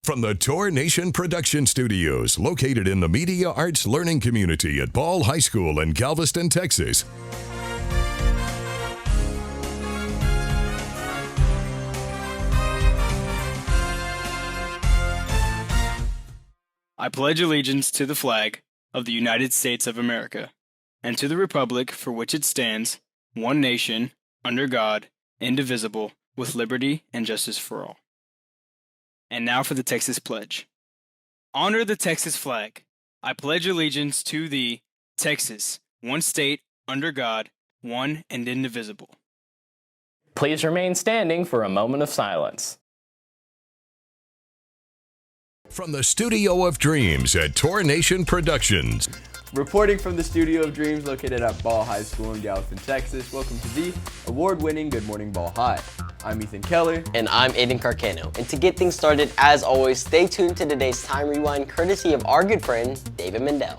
From the Tour Nation Production Studios, located in the Media Arts Learning Community at Ball High School in Galveston, Texas. I pledge allegiance to the flag of the United States of America, and to the republic for which it stands, one nation, under God, indivisible, with liberty and justice for all. And now for the Texas Pledge. Honor the Texas flag. I pledge allegiance to the Texas, one state, under God, one and indivisible. Please remain standing for a moment of silence. From the Studio of Dreams at Tour Nation Productions. Reporting from the Studio of Dreams located at Ball High School in Galveston, Texas, welcome to the award-winning Good Morning Ball High. I'm Ethan Keller. And I'm Aiden Carcano. And to get things started, as always, stay tuned to today's Time Rewind, courtesy of our good friend, David Mendel.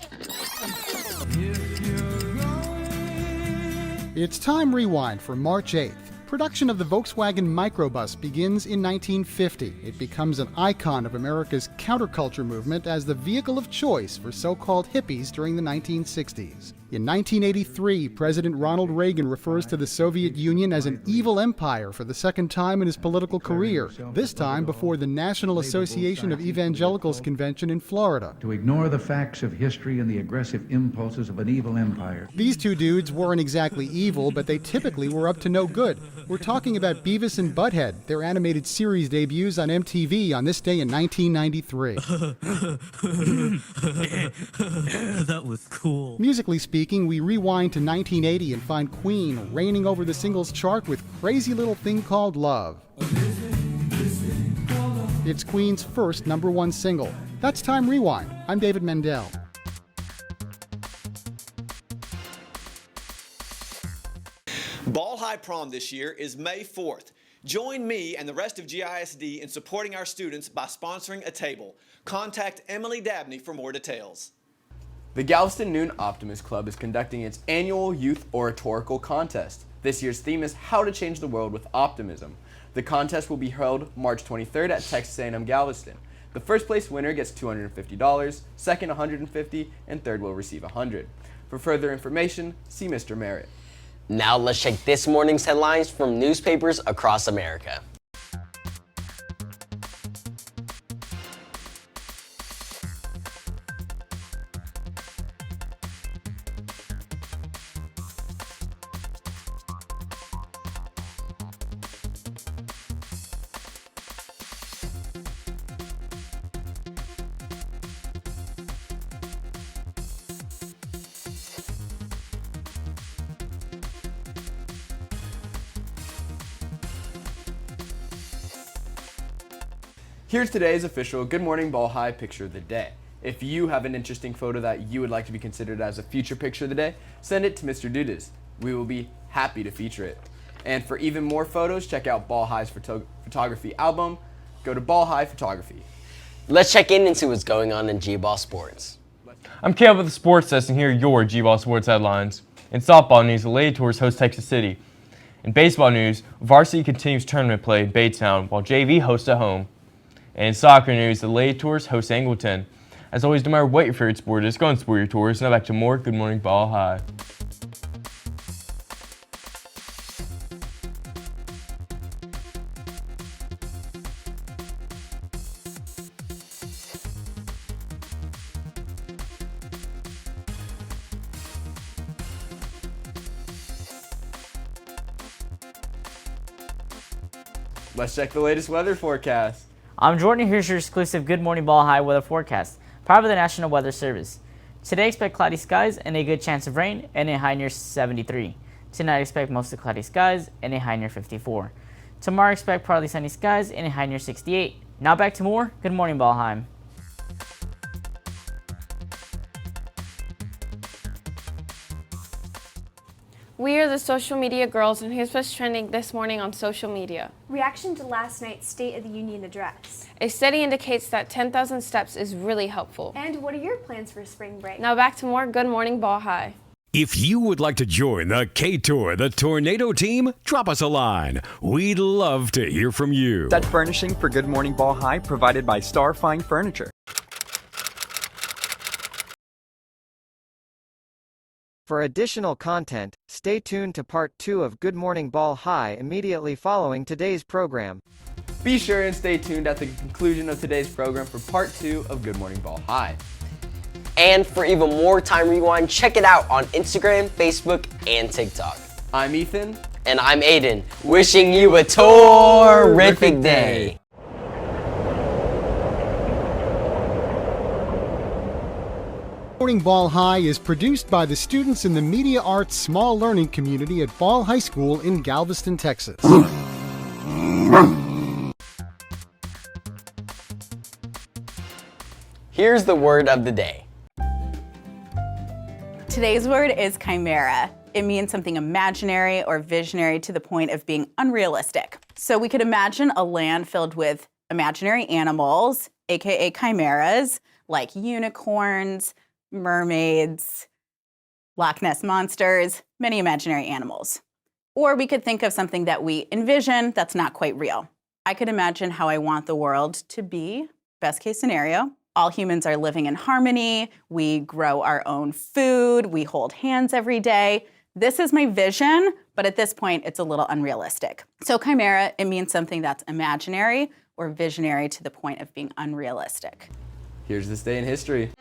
It's Time Rewind for March 8th. Production of the Volkswagen microbus begins in 1950. It becomes an icon of America's counterculture movement as the vehicle of choice for so-called hippies during the 1960s. In 1983, President Ronald Reagan refers to the Soviet Union as an evil empire for the second time in his political career, this time before the National Association of Evangelicals convention in Florida. To ignore the facts of history and the aggressive impulses of an evil empire. These two dudes weren't exactly evil, but they typically were up to no good. We're talking about Beavis and Butthead, their animated series debuts on MTV on this day in 1993. That was cool. Musically speaking, we rewind to 1980 and find Queen reigning over the singles chart with Crazy Little Thing Called Love. It's Queen's first #1 single. That's Time Rewind. I'm David Mendel. Ball High Prom this year is May 4th. Join me and the rest of GISD in supporting our students by sponsoring a table. Contact Emily Dabney for more details. The Galveston Noon Optimist Club is conducting its annual youth oratorical contest. This year's theme is How to Change the World with Optimism. The contest will be held March 23rd at Texas A&M Galveston. The first place winner gets $250, second $150, and third will receive $100. For further information, see Mr. Merritt. Now let's check this morning's headlines from newspapers across America. Here's today's official Good Morning Ball High Picture of the Day. If you have an interesting photo that you would like to be considered as a future picture of the day, send it to Mr. Dudas. We will be happy to feature it. And for even more photos, check out Ball High's photography album. Go to Ball High Photography. Let's check in and see what's going on in G-Ball sports. I'm Caleb with the Sports Desk, and here are your G-Ball sports headlines. In softball news, the Lady Tours host Texas City. In baseball news, varsity continues tournament play in Baytown, while JV hosts at home. And in soccer news, the Lady Tours host Angleton. As always, no matter what your favorite sport is, go and support your tours. Now back to more Good Morning Ball High. Let's check the latest weather forecast. I'm Jordan. Here's your exclusive Good Morning Ball High weather forecast, powered by the National Weather Service. Today expect cloudy skies and a good chance of rain and a high near 73. Tonight expect mostly cloudy skies and a high near 54. Tomorrow expect partly sunny skies and a high near 68. Now back to more Good Morning Ball High. We are the social media girls, and here's what's trending this morning on social media. Reaction to last night's State of the Union address. A study indicates that 10,000 steps is really helpful. And what are your plans for spring break? Now back to more Good Morning Ball High. If you would like to join the K-Tour, the Tornado team, drop us a line. We'd love to hear from you. Set furnishing for Good Morning Ball High provided by Star Fine Furniture. For additional content, stay tuned to part 2 of Good Morning Ball High immediately following today's program. Be sure and stay tuned at the conclusion of today's program for part 2 of Good Morning Ball High. And for even more Time Rewind, check it out on Instagram, Facebook, and TikTok. I'm Ethan. And I'm Aiden. Wishing you a terrific day. Morning Ball High is produced by the students in the Media Arts Small Learning Community at Ball High School in Galveston, Texas. Here's the word of the day. Today's word is chimera. It means something imaginary or visionary to the point of being unrealistic. So we could imagine a land filled with imaginary animals, aka chimeras, like unicorns, mermaids, Loch Ness monsters, many imaginary animals. Or we could think of something that we envision that's not quite real. I could imagine how I want the world to be, best case scenario. All humans are living in harmony, we grow our own food, we hold hands every day. This is my vision, but at this point, it's a little unrealistic. So chimera, it means something that's imaginary or visionary to the point of being unrealistic. Here's this day in history.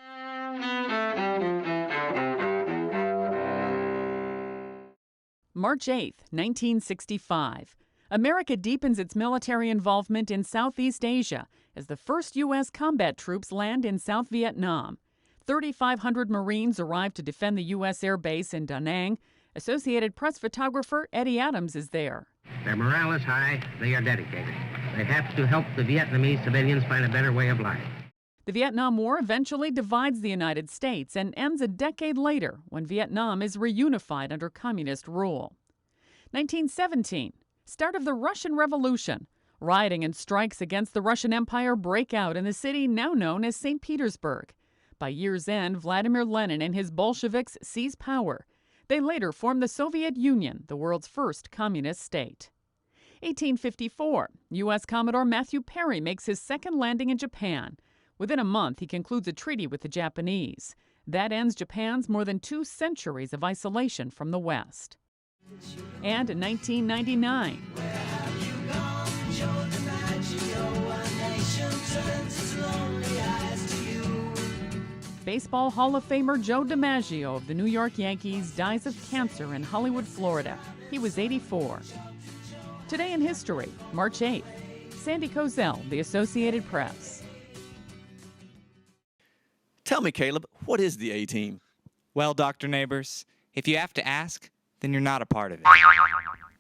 March 8, 1965. America deepens its military involvement in Southeast Asia as the first U.S. combat troops land in South Vietnam. 3,500 Marines arrived to defend the U.S. Air Base in Da Nang. Associated Press photographer Eddie Adams is there. Their morale is high. They are dedicated. They have to help the Vietnamese civilians find a better way of life. The Vietnam War eventually divides the United States and ends a decade later when Vietnam is reunified under communist rule. 1917. Start of the Russian Revolution. Rioting and strikes against the Russian Empire break out in the city now known as St. Petersburg. By year's end, Vladimir Lenin and his Bolsheviks seize power. They later form the Soviet Union, the world's first communist state. 1854. U.S. Commodore Matthew Perry makes his second landing in Japan. Within a month, he concludes a treaty with the Japanese. That ends Japan's more than 2 centuries of isolation from the West. And in 1999, Baseball Hall of Famer Joe DiMaggio of the New York Yankees dies of cancer in Hollywood, Florida. He was 84. Today in history, March 8th. Sandy Kozel, The Associated Press. Tell me, Caleb, what is the A-Team? Well, Dr. Neighbors, if you have to ask, then you're not a part of it.